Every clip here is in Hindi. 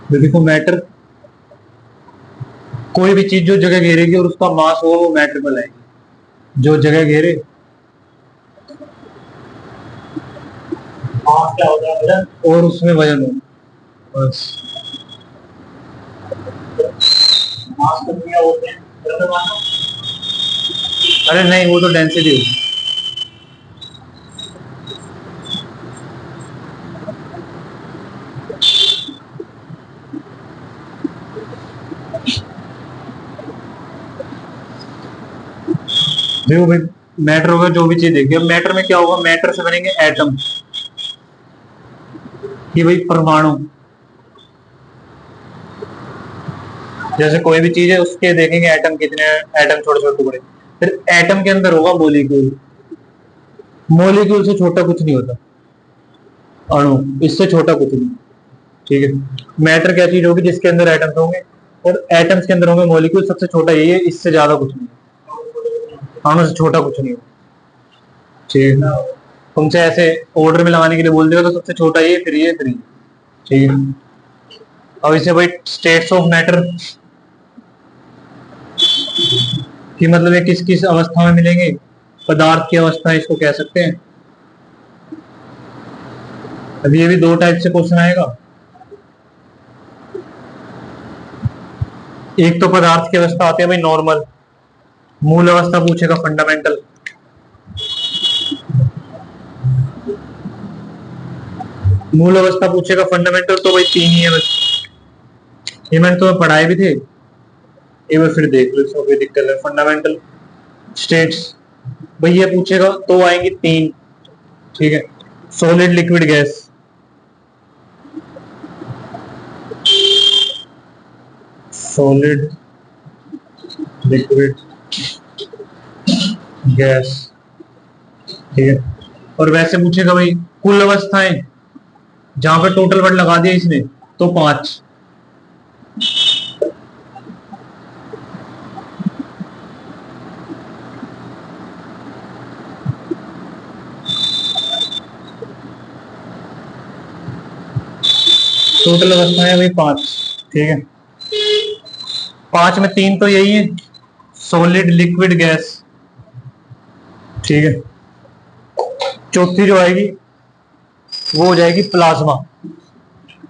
देखो मैटर, कोई भी चीज जो जगह घेरेगी और उसका मास हो वो मैटर में लाएगी। जो जगह घेरे, मास क्या होता है, वजन। और उसमें वजन हो, बस। मास को क्या बोलते हैं, द्रव्यमान। अरे नहीं, वो तो डेंसिटी होगी। देखो भाई, मैटर होगा जो भी चीज देखिए, अब मैटर में क्या होगा, मैटर से बनेंगे एटम, कि भाई परमाणु। जैसे कोई भी चीज है उसके देखेंगे एटम कितने, एटम छोटे छोटे टुकड़े। फिर एटम के अंदर होगा मॉलिक्यूल, मॉलिक्यूल से छोटा कुछ नहीं होता, अणु, इससे छोटा कुछ नहीं। ठीक है, मैटर क्या चीज होगी जिसके अंदर एटम्स होंगे, और एटम्स के अंदर होंगे मॉलिक्यूल, सबसे छोटा यही है, इससे ज्यादा कुछ नहीं, अणु से छोटा कुछ नहीं। ठीक है, तुमसे ऐसे ऑर्डर में लगाने के लिए बोल देगा तो सबसे छोटा ये, फिर ये, फिर ये। ठीक है, अब इसे भाई स्टेट्स ऑफ मैटर कि मतलब ये किस किस अवस्था में मिलेंगे, पदार्थ की अवस्था इसको कह सकते हैं। अब ये भी दो टाइप से क्वेश्चन आएगा। एक तो पदार्थ की अवस्था आती है भाई नॉर्मल, मूल अवस्था पूछेगा फंडामेंटल। मूल अवस्था पूछेगा फंडामेंटल, तो भाई तीन ही है बस, ये मैंने तुम्हें पढ़ाए भी थे, एक बार फिर देख लो, इसमें कोई दिक्कत है। फंडामेंटल स्टेट्स भाई ये पूछेगा तो आएंगी तीन। ठीक है, solid, liquid, gas. Solid, liquid, gas. ठीक है, और वैसे पूछेगा भाई कुल अवस्थाएं, जहां पे टोटल वर्ड लगा दिया इसने, तो पांच। टोटल अवस्थाएं है भाई पांच। ठीक है, पांच में तीन तो यही है, सॉलिड, लिक्विड, गैस। ठीक है, चौथी जो आएगी वो हो जाएगी प्लाज्मा,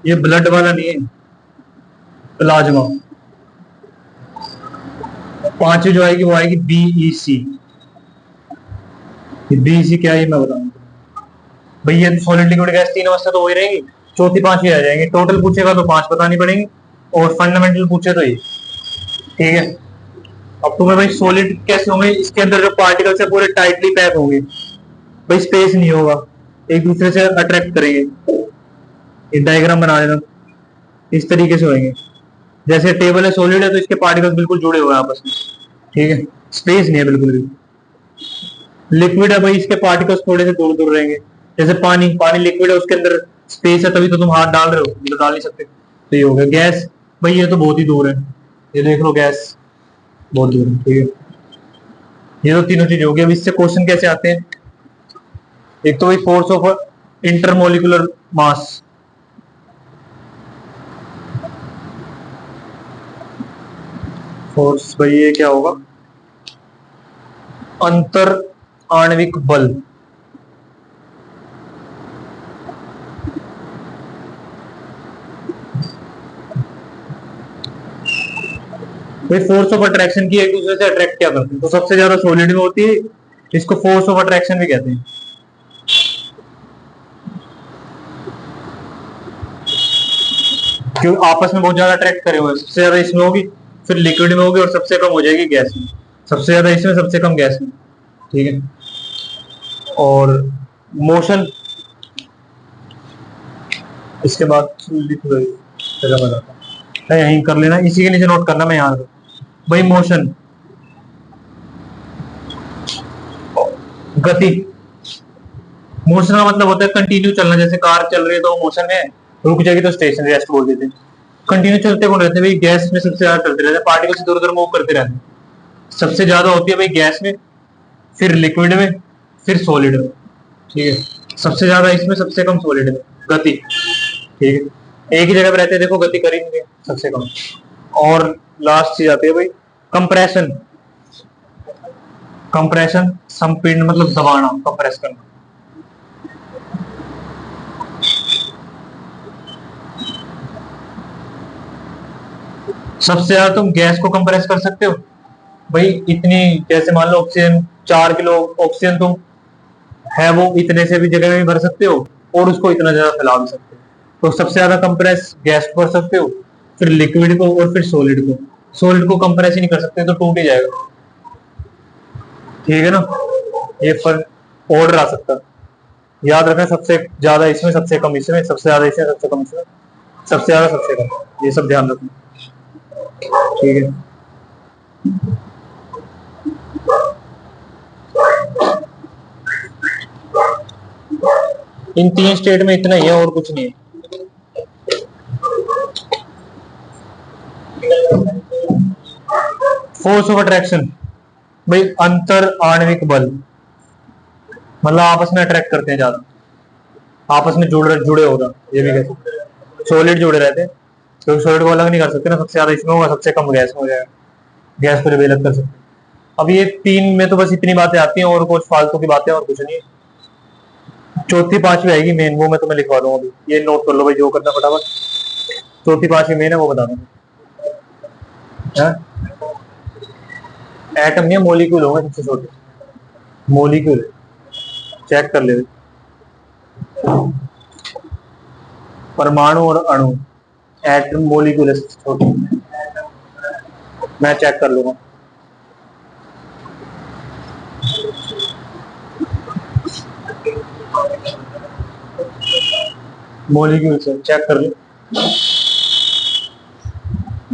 ये ब्लड वाला नहीं है, प्लाज्मा। पांचवी जो आएगी वो आएगी बीईसी। बीईसी क्या है मैं बताऊंगा भाई, ये सॉलिड, लिक्विड, गैस तीन अवस्था तो वही रहेंगी, चौथी पांचवी आ जाएंगे। टोटल पूछेगा तो पांच बतानी पड़ेंगी, और फंडामेंटल पूछे तो ये। ठीक है, अब तुम्हें भाई सॉलिड कैसे होंगे, इसके अंदर जो पार्टिकल्स है पूरे टाइटली पैक होंगे, भाई स्पेस नहीं होगा, एक दूसरे से अट्रैक्ट करेंगे। ये डायग्राम बना देना, इस तरीके से होंगे। जैसे टेबल है सॉलिड है तो इसके पार्टिकल्स बिल्कुल जुड़े हुए हैं आपस में। ठीक है, स्पेस नहीं है बिल्कुल भी। लिक्विड है भाई, इसके पार्टिकल्स थोड़े से दूर दूर रहेंगे। जैसे पानी, पानी लिक्विड है, उसके अंदर स्पेस है, तभी तो तुम हाथ डाल रहे हो, तो डाल नहीं सकते। तो ये हो गया गैस, भाई ये तो बहुत ही दूर है, ये देख लो गैस बहुत दूर है। ठीक है, ये तो तीनों चीजें होगी। अब इससे क्वेश्चन कैसे आते हैं, एक तो भाई force of intermolecular mass, force भाई ये क्या होगा, अंतर आणविक बल। भाई फोर्स ऑफ अट्रैक्शन की, एक दूसरे से अट्रैक्ट क्या करते हैं, तो सबसे ज्यादा सॉलिड में होती है, इसको फोर्स ऑफ अट्रैक्शन भी कहते हैं। क्यों, आपस में बहुत ज्यादा अट्रैक्ट करे हुए हैं, सबसे ज्यादा इसमें होगी, फिर लिक्विड में होगी, और सबसे कम हो जाएगी गैस में। सबसे ज्यादा इसमें, सबसे कम गैस में। ठीक है, और मोशन, इसके बाद लिख लो, चलो बताता हूँ, यहीं कर लेना, इसी के नीचे नोट करना, मैं यहाँ भाई मोशन, गति। मोशन का मतलब होता है कंटिन्यू चलना, जैसे कार चल रही है तो मोशन है, रुक जाएगी तो स्टेशन रेस्ट बोल देते हैं। कंटिन्यू चलते कौन रहते हैं भाई, गैस में सबसे ज्यादा चलते रहते हैं, पार्टिकल्स इधर उधर मूव करते रहते हैं। सबसे ज्यादा होती है भाई गैस में, फिर लिक्विड में, फिर सॉलिड में। ठीक है, सबसे ज्यादा इसमें, सबसे कम सॉलिड में गति। ठीक है, एक ही जगह पे रहते हैं, देखो गति कर ही नहीं रहे सबसे कम। और लास्ट चीज आती है भाई कंप्रेशन। कंप्रेशन संपीड़न मतलब दबाना, कंप्रेस करना। सबसे ज्यादा तुम गैस को कंप्रेस कर सकते हो भाई इतनी, जैसे मान लो ऑक्सीजन 4 किलो ऑक्सीजन तुम है वो इतने से भी जगह में भर सकते हो और उसको इतना ज्यादा फैला भी सकते हो। तो सबसे ज्यादा कंप्रेस गैस को कर सकते हो, फिर लिक्विड को और फिर सॉलिड को। सॉलिड को कंप्रेस ही नहीं कर सकते तो टूट ही जाएगा, ठीक है ना। ये फर्क ऑर्डर आ सकता है, याद रखना। सबसे ज्यादा इसमें, सबसे कम इसमें, सबसे ज्यादा इसमें, सबसे कम इसमें, सबसे ज्यादा सबसे कम, ये सब ध्यान रखना, ठीक है। इन 3 स्टेट में इतना ही है और कुछ नहीं है। फोर्स ऑफ अट्रैक्शन भाई अंतर आणविक बल, मतलब आपस में अट्रैक्ट करते हैं ज्यादा, आपस में जुड़े होगा, ये भी कह सकते। सॉलिड जुड़े रहते हैं क्योंकि सॉलिड को अलग नहीं कर सकते ना, सबसे ज्यादा इसमें होगा, सबसे कम गैस में हो जाएगा, गैस को जब अलग कर सकते हैं। अब ये 3 में तो बस इतनी बातें आती हैं और कुछ फालतू की बातें और कुछ नहीं है। चौथी 5वीं आएगी मेन, वो मैं तुम्हें लिखवा दूंगा अभी, ये नोट कर लो भाई जो करना फटाफट। चौथी 5वीं मेन है वो बता दूंगा। एटम या मोलिक्यूल होगा सबसे छोटे, मोलिक्यूल चेक कर ले। परमाणु और अणु, एटम मोलिक्यूल है सबसे छोटे, मैं चेक कर लूंगा। मोलिक्यूल से चेक कर ले,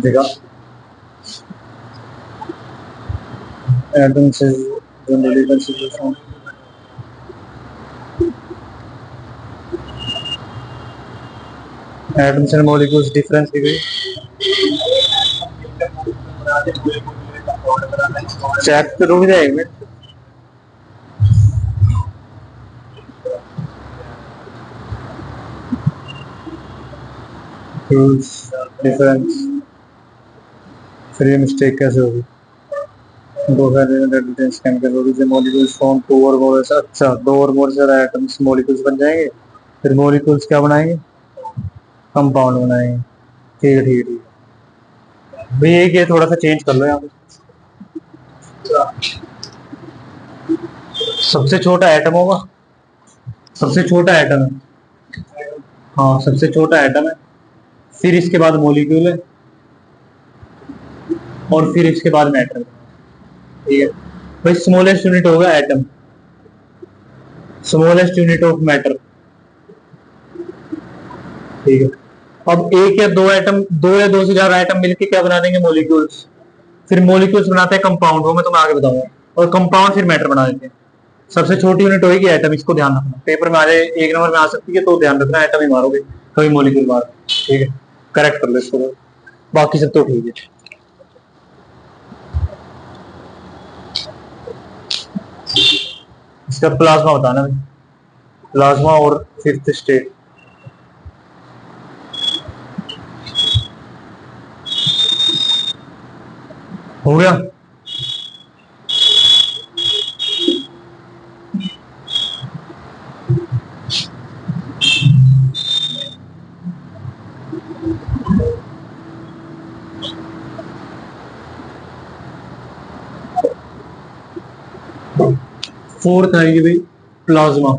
देखा एटम से generally consideration. Atoms and molecules difference दी गई, चेक तो रुक जाएगा। डिफरेंस फिर ये मिस्टेक कैसे होगी, दो केमिकल होगी मॉलिक्यूल्स फॉर्म 2 और मोर, अच्छा 2 और मोर से एटम्स मॉलिक्यूल्स बन जाएंगे, फिर मॉलिक्यूल्स क्या बनाएंगे, कंपाउंड बनाएंगे, ठीक है ठीक है ठीक है भाई। एक ये थोड़ा सा चेंज कर लो यहाँ पे, सबसे छोटा एटम होगा, सबसे छोटा एटम है, हाँ सबसे छोटा एटम है, फिर इसके बाद मॉलिक्यूल है और फिर इसके बाद मैटर, ठीक है भाई। स्मॉलेस्ट यूनिट होगा atom, smallest unit of matter, ठीक है। अब एक या दो एटम, दो या दो से ज्यादा एटम मिलकर क्या बना देंगे, मॉलिक्यूल्स, फिर मॉलिक्यूल्स बनाते हैं कंपाउंड, वो मैं तुम्हें आगे बताऊंगा, और कंपाउंड फिर मैटर बना देते हैं। सबसे छोटी यूनिट होगी एटम, इसको ध्यान रखना, पेपर में आ जाए 1 नंबर में आ सकती है, तो ध्यान रखना एटम ही मारोगे कभी मॉलिक्यूल मारो, ठीक है। करेक्ट कर लो इसको, बाकी सब तो ठीक है। इसका प्लाज्मा बताना भाई, प्लाज्मा और 5th स्टेट हो गया। फोर्थ आएगी भाई प्लाज्मा,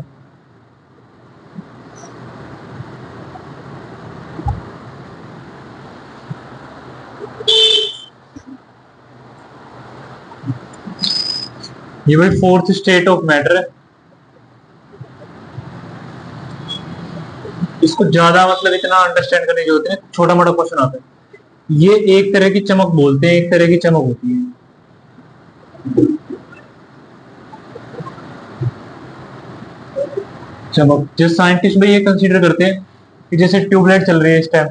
ये भाई 4th स्टेट ऑफ मैटर है। इसको ज्यादा मतलब इतना अंडरस्टैंड करने की जरूरत है, छोटा मोटा क्वेश्चन आता है। ये एक तरह की चमक बोलते हैं, एक तरह की चमक होती है, चमक। जो साइंटिस्ट भाई ये कंसीडर करते हैं कि जैसे ट्यूबलाइट चल रही है इस टाइम,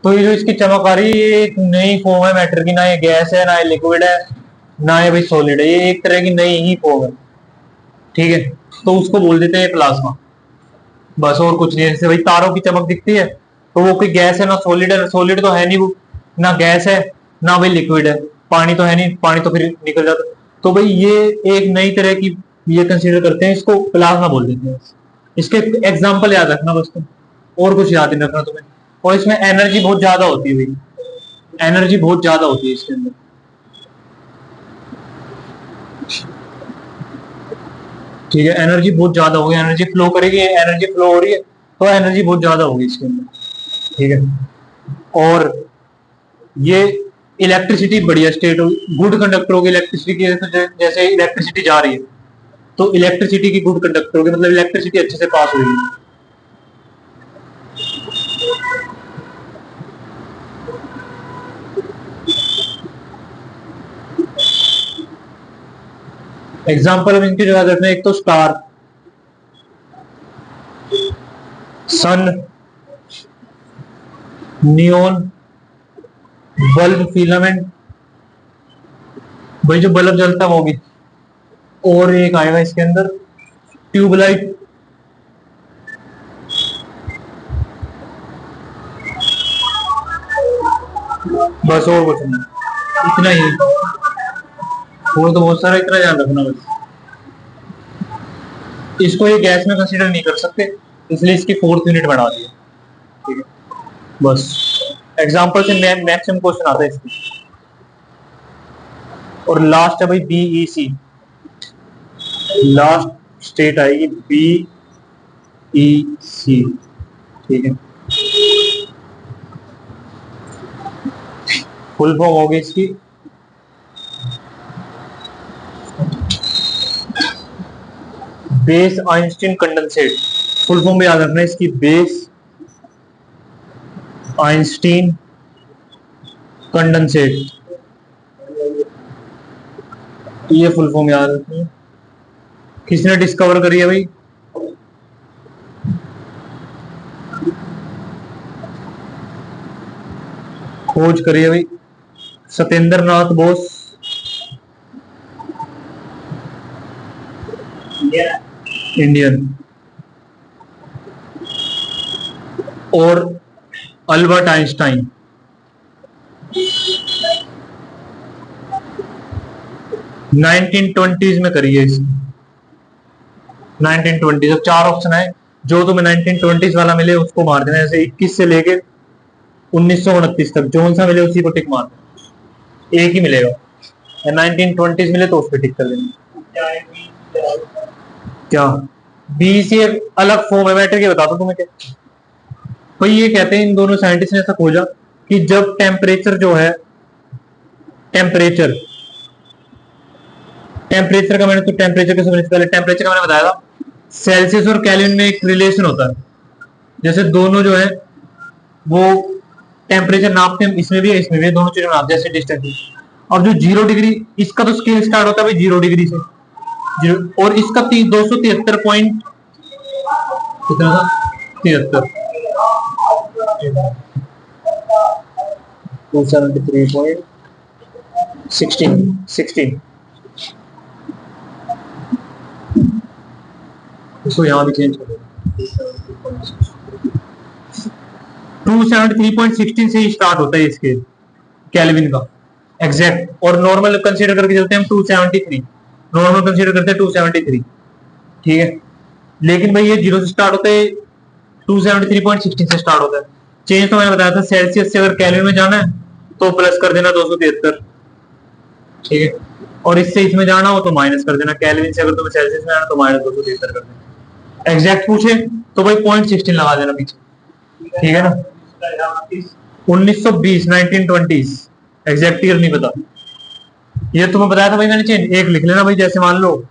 तो ये जो इसकी चमक आ रही है ये एक नई फॉर्म है मैटर की, ना ये गैस है, ना ये लिक्विड है, ना ये भाई सॉलिड है, ये एक तरह की नई ही फॉर्म है, ठीक है। तो उसको बोल देते हैं प्लाज्मा, बस और कुछ नहीं है। जैसे भाई तारों की चमक दिखती है तो वो कोई गैस है ना सॉलिड है, सॉलिड तो है नहीं वो, ना गैस है ना भाई लिक्विड है, पानी तो है नहीं, पानी तो फिर निकल जाता। तो भाई ये एक नई तरह की ये कंसीडर करते हैं, इसको प्लाज्मा बोल देते हैं। इसके एग्जाम्पल याद रखना बस तुम, और कुछ याद नहीं रखना तुम्हें। और इसमें एनर्जी बहुत ज्यादा होती है भाई, एनर्जी बहुत ज्यादा होती है इसके अंदर। ठीक है, एनर्जी बहुत ज्यादा होगी, एनर्जी फ्लो करेगी, एनर्जी फ्लो हो रही है तो एनर्जी बहुत ज्यादा होगी इसके अंदर। ठीक है, और ये इलेक्ट्रिसिटी बढ़िया स्टेट होगी, गुड कंडक्टर होगी इलेक्ट्रिसिटी की। जैसे इलेक्ट्रिसिटी जा रही है तो इलेक्ट्रिसिटी की गुड कंडक्टर होगी, मतलब इलेक्ट्रिसिटी अच्छे से पास होगी। एग्जाम्पल हम इनकी जगह रखना, एक तो स्टार, सन, नियोन, बल्ब, फिलामेंट, भाई जो बल्ब जलता है वो भी, और एक आएगा इसके अंदर ट्यूबलाइट, बस और कुछ नहीं, इतना ही। और तो बहुत सारा, इतना ध्यान रखना बस। इसको ये गैस में कंसीडर नहीं कर सकते, इसलिए इसकी 4th यूनिट बना दी है। ठीक है, बस एग्जाम्पल से मैक्सिमम क्वेश्चन आता है इसकी। और लास्ट है भाई बीईसी, लास्ट स्टेट आएगी बीईसी। ठीक है, फुल फॉर्म होगी इसकी base Einstein condensate. Full form में याद रखना है इसकी, बेस आइंस्टीन कंडेंसेट, ये फुल फॉर्म याद रखना। किसने डिस्कवर करी है भाई? खोज करी है भाई सत्येंद्र नाथ बोस, इंडियन। और अल्बर्ट आइंस्टाइन, नाइनटीन ट्वेंटीज में करी है इसकी, 1920। अब 4 ऑप्शन है, जो तुम्हें 1920 वाला मिले उसको मार देना, जैसे 21 से लेके 1929 तक जो सा मिले उसी को टिक मार देना, एक ही मिलेगा। 1920 मिले तो उस पर टिक कर देना। क्या बीसी एक अलग फॉर्म है मैटर के, बताता तुम्हें क्या भाई। ये कहते हैं इन दोनों साइंटिस्ट ने ऐसा खोजा कि जब टेम्परेचर जो है, टेम्परेचर टेम्परेचर का मैंने तो टेम्परेचर के समझने से पहले टेम्परेचर का मैंने बताया था, सेल्सियस और केल्विन में एक रिलेशन होता है। जैसे दोनों जो है वो टेम्परेचर नापते हैं, इसमें भी है इसमें भी है, दोनों चीजें नापते हैं जैसे डिस्टेंस। अब जो 0 डिग्री, इसका तो स्केल स्टार्ट होता है भाई 0 डिग्री से, और इसका 273 पॉइंट कितना था, 73, 273.16 इसको यहां भी चेंज करो, 273.16 से ही स्टार्ट होता है इसके केल्विन का एग्जैक्ट। और नॉर्मल कंसीडर करके चलते हैं हम 273, नॉर्मल कंसीडर करते हैं 273। ठीक है, लेकिन भाई ये 0 से स्टार्ट होता है, 273.16 से स्टार्ट होता है। चेंज तो मैंने बताया था, सेल्सियस से अगर केल्विन में जाना है तो प्लस कर देना 273। ठीक है, और इससे इसमें जाना हो तो माइनस कर देना, केल्विन से अगर तुम्हें सेल्सियस में आना तो माइनस 273 कर देना। एग्जैक्ट पूछे तो भाई 0.16 लगा देना पीछे। ठीक है ना, 1920, 1920, एग्जैक्ट ईयर नहीं पता, ये तुम्हें बताया था भाई मैंने। चेंज एक लिख लेना भाई, जैसे मान लो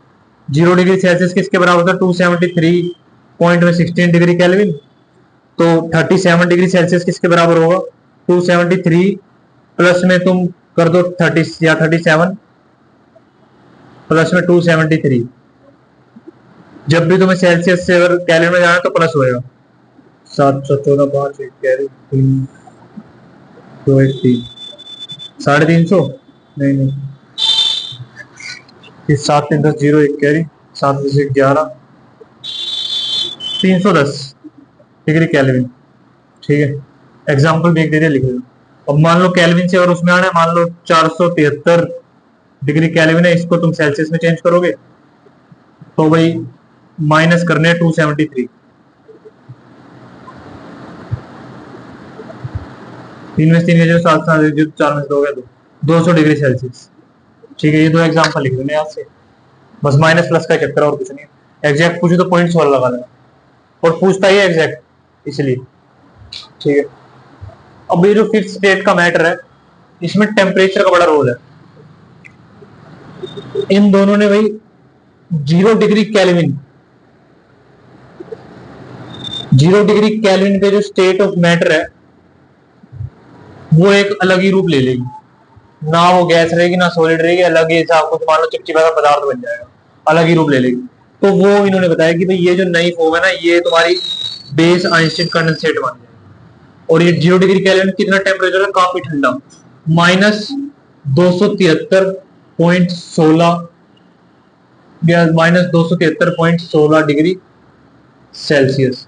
0 डिग्री सेल्सियस किसके बराबर था, 273.16 डिग्री केल्विन, तो 37 डिग्री सेल्सियस किसके बराबर होगा, 273 प्लस में तुम कर दो 30 या 37 प्लस में 273। जब भी तुम्हें सेल्सियस से अगर केल्विन में जाना तो प्लस होएगा, 714, 5, 1 कैरी, 3, 2, 1, 3, 350, नहीं 7, 3, 10, 0, 1 कैरी, 7, 10, 11, 310 डिग्री केल्विन। ठीक है, एग्जाम्पल भी एक दे दिया, लिख लो। अब मान लो केल्विन से और उसमें आना है, मान लो 473 डिग्री केल्विन है, इसको तुम सेल्सियस में चेंज करोगे तो भाई माइनस करने 273, तीन में तीन जो 7 जो 4 में से 2 गया 200 डिग्री सेल्सियस। ठीक है, ये दो एग्जाम्पल लिख देने यहाँ से, बस माइनस प्लस का चक्कर और कुछ नहीं। एग्जैक्ट पूछे तो पॉइंट 16 लगा लेना, और पूछता ही एग्जैक्ट इसलिए। ठीक है, अब ये जो फिफ्थ स्टेट का मैटर है, इसमें टेम्परेचर का बड़ा रोल है। इन दोनों ने भाई 0 डिग्री केल्विन, 0 डिग्री केल्विन पे जो स्टेट ऑफ मैटर है वो एक अलग ही रूप ले लेगी, ना वो गैस रहेगी ना सॉलिड रहेगी, अलग ही हिसाब को मान लो चिपचिपा पदार्थ बन जाएगा, अलग ही रूप ले लेगी। तो वो इन्होंने बताया कि भाई ये जो नई फॉर्म है ना, ये तुम्हारी बेस आइंस्टीन कंडेंसेट बन जाएगी। और ये 0 डिग्री केल्विन कितना टेम्परेचर है, काफी ठंडा, -273.16 -273.16 डिग्री सेल्सियस।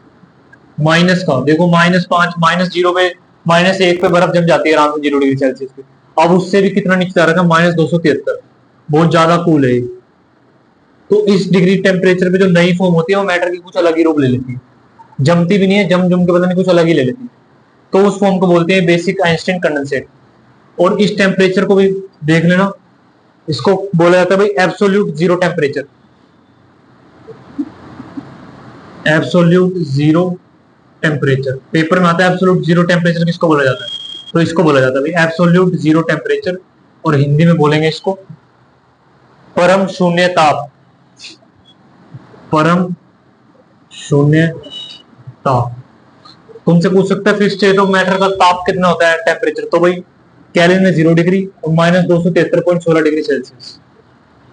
माइनस का देखो, -5 -0 पे -1 पे बर्फ जम जाती है आराम से 0 डिग्री सेल्सियस पे। अब उससे भी कितना नीचे जा रखा है, -273, बहुत ज्यादा कूल है। तो इस डिग्री टेम्परेचर पे जो नई फॉर्म होती है वो मैटर की कुछ अलग ही रूप ले लेती है, जमती भी नहीं है, जम के पता नहीं कुछ अलग ही ले लेती है। तो उस फॉर्म को बोलते हैं बेसिक आइंस्टीन कंडेंसेट। और इस टेम्परेचर को भी देख लेना, इसको बोला जाता है भाई absolute zero temperature. Absolute zero temperature paper में आता है। एब्सोल्यूट जीरो टेम्परेचर किसको बोला जाता है, तो इसको बोला जाता है भाई एब्सोल्यूट जीरो टेम्परेचर, और हिंदी में बोलेंगे इसको परम शून्य ताप। परम शून्य ताप। तुमसे पूछ सकता है फिर स्टेट ऑफ मैटर का ताप कितना होता है टेम्परेचर, तो भाई केल्विन में 0 डिग्री और -273.16 डिग्री सेल्सियस।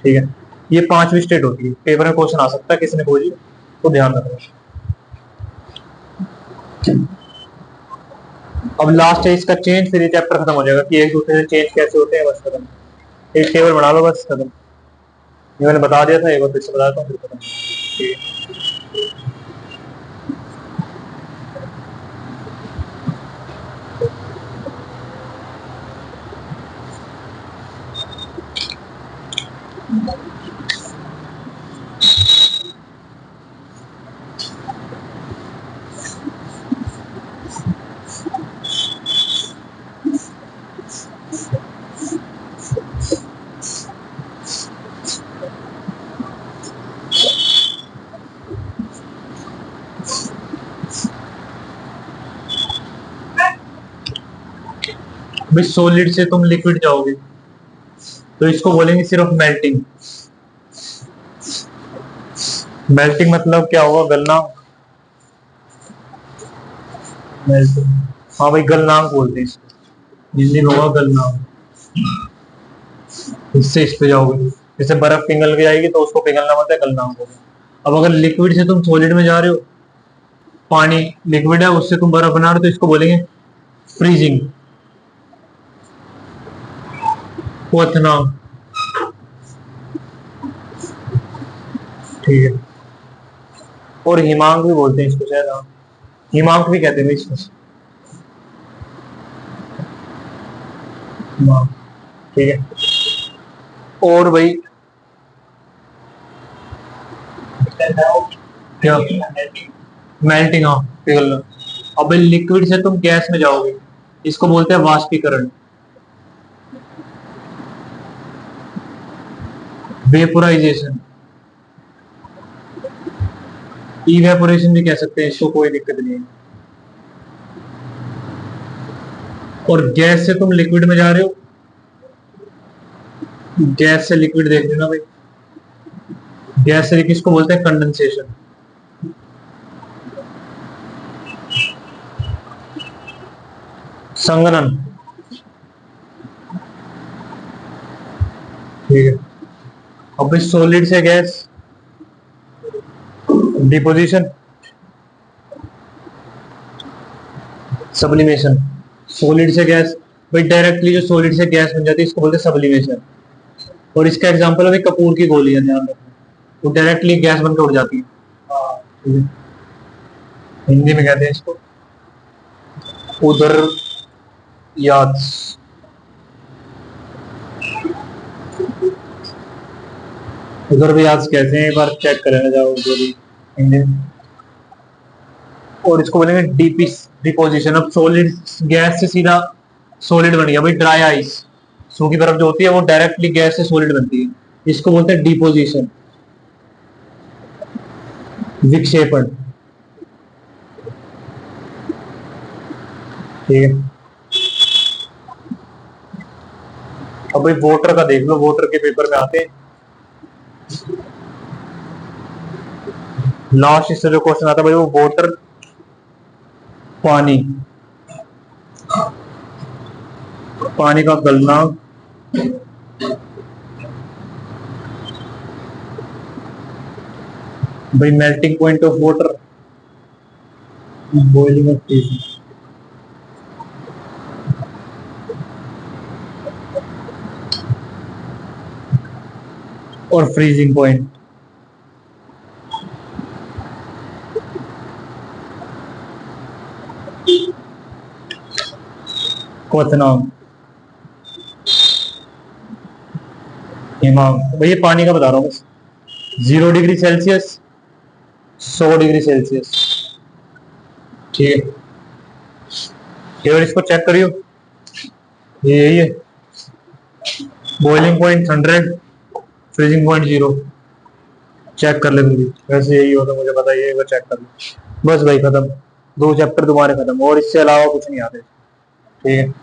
ठीक है, ये 5वीं स्टेट होती है। पेपर में क्वेश्चन आ सकता है, किसने खोजी तो ध्यान रखना। अब लास्ट है इसका चेंज, फिर ये चैप्टर खत्म हो जाएगा कि एक दूसरे से चेंज कैसे होते हैं, बस खत्म। एक टेबल बना लो, बस खत्म। ये मैंने बता दिया था, एक बार फिर से बताता हूँ, फिर खत्म। ठीक है, भाई सॉलिड से तुम लिक्विड जाओगे तो इसको बोलेंगे सिर्फ मेल्टिंग। मेल्टिंग मतलब क्या होगा, गलना। मेल्टिंग, हाँ भाई गलनांक बोलते हैं इसको, हिंदी में होगा गलनांक। इससे इस पे जाओगे, जैसे बर्फ पिघल के जाएगी तो उसको पिघलना मतलब गलनांक होगा। अब अगर लिक्विड से तुम सॉलिड में जा रहे हो, पानी लिक्विड है उससे तुम बर्फ बना रहे हो, तो इसको बोलेंगे फ्रीजिंग, क्वथनांक। ठीक है, और हिमांक भी बोलते हैं इसको शायद, हाँ हिमांक भी कहते हैं इसको। ठीक है, और भाई क्या मेल्टिंग, हाँ पिघलना। अब भाई लिक्विड से तुम गैस में जाओगे, इसको बोलते हैं वाष्पीकरण, वेपोराइजेशन, इवेपोरेशन भी कह सकते हैं इसको, कोई दिक्कत नहीं है। और गैस से तुम लिक्विड में जा रहे हो, गैस से लिक्विड देख लेना भाई, गैस से किसको बोलते हैं कंडेंसेशन। संघनन, ठीक है। अब भाई सॉलिड से गैस, डिपोजिशन, सब्लिमेशन। सॉलिड से गैस, भाई डायरेक्टली जो सॉलिड से गैस बन जाती है इसको बोलते हैं सब्लिमेशन। और इसका एग्जांपल है भाई कपूर की गोलियां, ध्यान रखना, वो डायरेक्टली गैस बनकर उड़ जाती है। हिंदी में कहते हैं इसको उधर याद उधर भी आज कैसे हैं, एक बार चेक करने जाओ उधर ही इंजन। और इसको बोलेंगे डीपी डिपोजिशन। अब सॉलिड गैस से सीधा सॉलिड बन गया भाई, ड्राई आइस। सूखी बर्फ जो होती है वो डायरेक्टली गैस से सॉलिड बनती है, इसको बोलते हैं डिपोजिशन, विक्षेपण। ठीक है, अब भाई वाटर का देख लो, वाटर के पेपर में आते हैं लास्ट इससे जो क्वेश्चन आता है भाई वो वाटर, पानी, पानी का गलना, भाई melting point of water, boiling of freezing, और फ्रीजिंग पॉइंट। क्वथनांक, हिमांक। भाई ये पानी का बता रहा हूँ, 0 डिग्री सेल्सियस, 100 डिग्री सेल्सियस। ठीक है, केवल इसको चेक करियो, ये यही है। Boiling point 100, freezing point 0। Check कर ले तुम भी, वैसे यही होता मुझे पता, ये एक बार चेक कर ले। बस भाई खत्म, 2 चैप्टर तुम्हारे खत्म, और इससे अलावा कुछ नहीं आते। ठीक है।